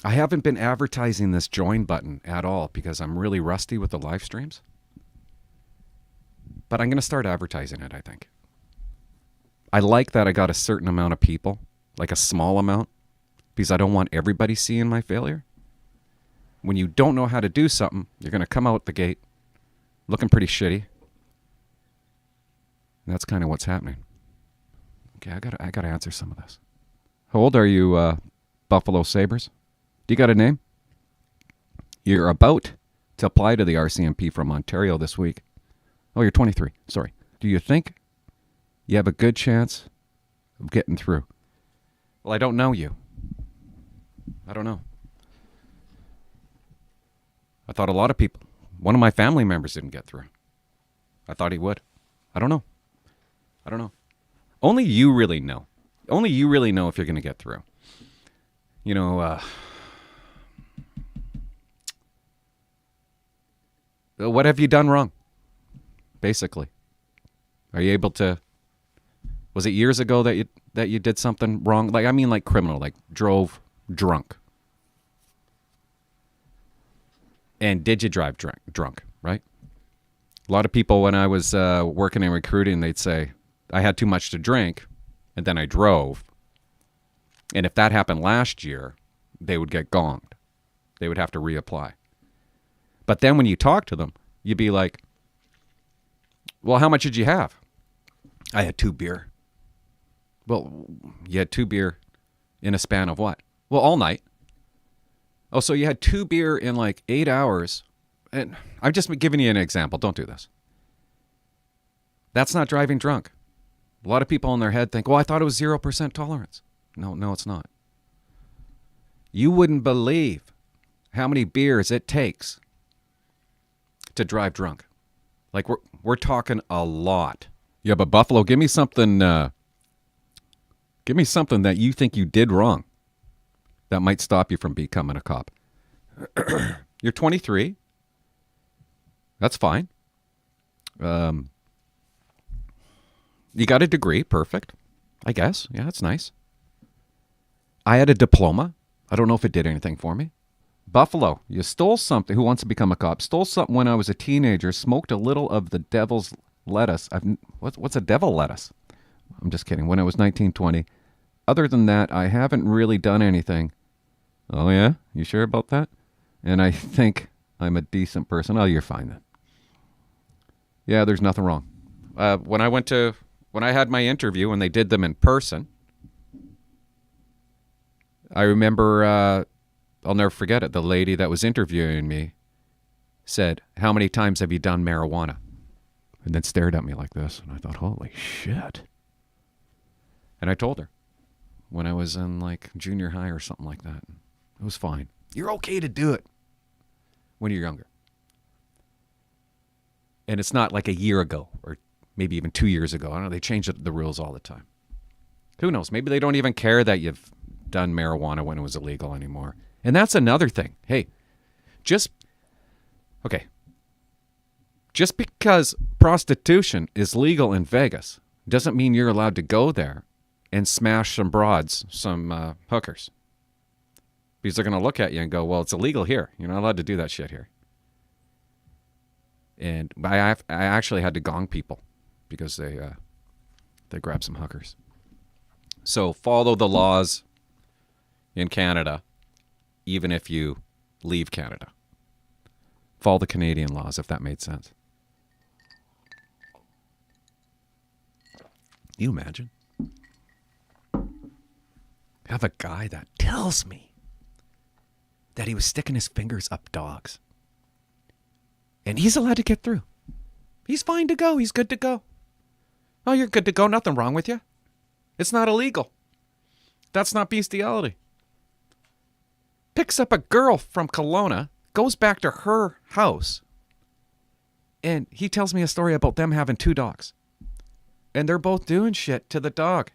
I haven't been advertising this join button at all because I'm really rusty with the live streams. But I'm going to start advertising it, I think. I like that I got a certain amount of people, like a small amount, because I don't want everybody seeing my failure. When you don't know how to do something, you're going to come out the gate looking pretty shitty. And that's kind of what's happening. Okay, I gotta answer some of this. How old are you, Buffalo Sabres? Do you got a name? You're about to apply to the RCMP from Ontario this week. Oh, you're 23. Sorry. Do you think you have a good chance of getting through? Well, I don't know you. I don't know. I thought a lot of people, one of my family members didn't get through. I thought he would. I don't know. Only you really know. Only you really know if you're going to get through. You know, what have you done wrong? Basically. Are you able to, was it years ago that you did something wrong? Like, I mean like criminal, like drove drunk. And did you drive drunk, right? A lot of people, when I was working in recruiting, they'd say, I had too much to drink, and then I drove. And if that happened last year, they would get gonged. They would have to reapply. But then when you talk to them, you'd be like, well, how much did you have? I had 2 beer. Well, you had 2 beer in a span of what? Well, all night. Oh, so you had 2 beer in like 8 hours. And I'm just giving you an example. Don't do this. That's not driving drunk. A lot of people in their head think, well, I thought it was 0% tolerance. No, it's not. You wouldn't believe how many beers it takes to drive drunk. Like, we're talking a lot. Yeah, but Buffalo, give me something that you think you did wrong that might stop you from becoming a cop. You're 23. That's fine. You got a degree. Perfect. I guess. Yeah, that's nice. I had a diploma. I don't know if it did anything for me. Buffalo, you stole something. Who wants to become a cop? Stole something when I was a teenager. Smoked a little of the devil's lettuce. What's a devil lettuce? I'm just kidding. When I was 19, 20. Other than that, I haven't really done anything. Oh, yeah? You sure about that? And I think I'm a decent person. Oh, you're fine then. Yeah, there's nothing wrong. When I had my interview and they did them in person, I remember, I'll never forget it, the lady that was interviewing me said, how many times have you done marijuana? And then stared at me like this. And I thought, holy shit. And I told her when I was in like junior high or something like that. It was fine. You're okay to do it when you're younger. And it's not like a year ago or maybe even 2 years ago. I don't know. They change the rules all the time. Who knows? Maybe they don't even care that you've done marijuana when it was illegal anymore. And that's another thing. Hey, just because prostitution is legal in Vegas doesn't mean you're allowed to go there and smash some broads, some hookers. Because they're going to look at you and go, well, it's illegal here. You're not allowed to do that shit here. And I actually had to gong people because they grabbed some hookers. So follow the laws in Canada, even if you leave Canada. Follow the Canadian laws, if that made sense. You imagine? I have a guy that tells me that he was sticking his fingers up dogs. And he's allowed to get through. He's fine to go. He's good to go. Oh, you're good to go. Nothing wrong with you. It's not illegal. That's not bestiality. Picks up a girl from Kelowna, goes back to her house, and he tells me a story about them having 2 dogs. And they're both doing shit to the dog.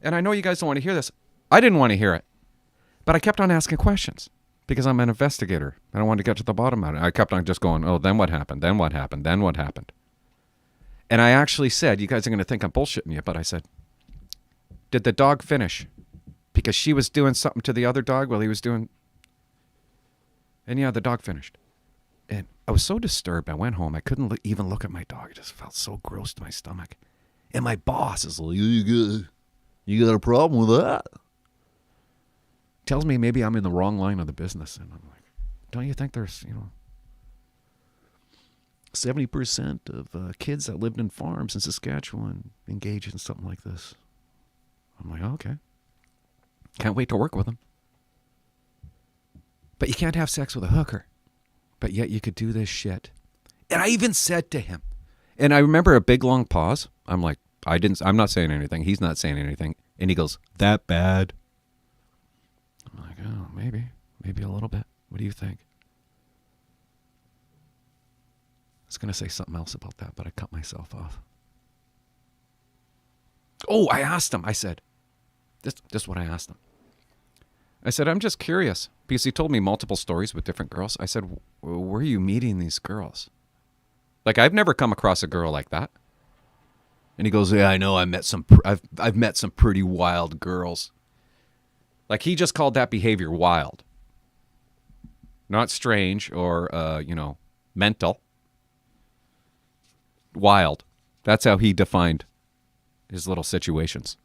And I know you guys don't want to hear this. I didn't want to hear it. But I kept on asking questions because I'm an investigator. I don't want to get to the bottom of it. I kept on just going, oh, then what happened? Then what happened? Then what happened? And I actually said, you guys are going to think I'm bullshitting you, but I said, did the dog finish? Because she was doing something to the other dog while he was doing And yeah, the dog finished. And I was so disturbed. I went home. I couldn't even look at my dog. It just felt so gross to my stomach. And my boss is like, you got a problem with that? Tells me maybe I'm in the wrong line of the business. And I'm like, don't you think there's, 70% of kids that lived in farms in Saskatchewan engage in something like this? I'm like, okay. Can't wait to work with them. But you can't have sex with a hooker. But yet you could do this shit. And I even said to him, and I remember a big long pause. I'm like, I'm not saying anything. He's not saying anything. And he goes, that bad? I'm like, oh, maybe a little bit. What do you think? I was going to say something else about that, but I cut myself off. Oh, I asked him. I said, this is what I asked him. I said, I'm just curious, because he told me multiple stories with different girls. I said, where are you meeting these girls? Like, I've never come across a girl like that. And he goes, yeah, I know. I've met some pretty wild girls. Like, he just called that behavior wild. Not strange or, mental. Wild. That's how he defined his little situations.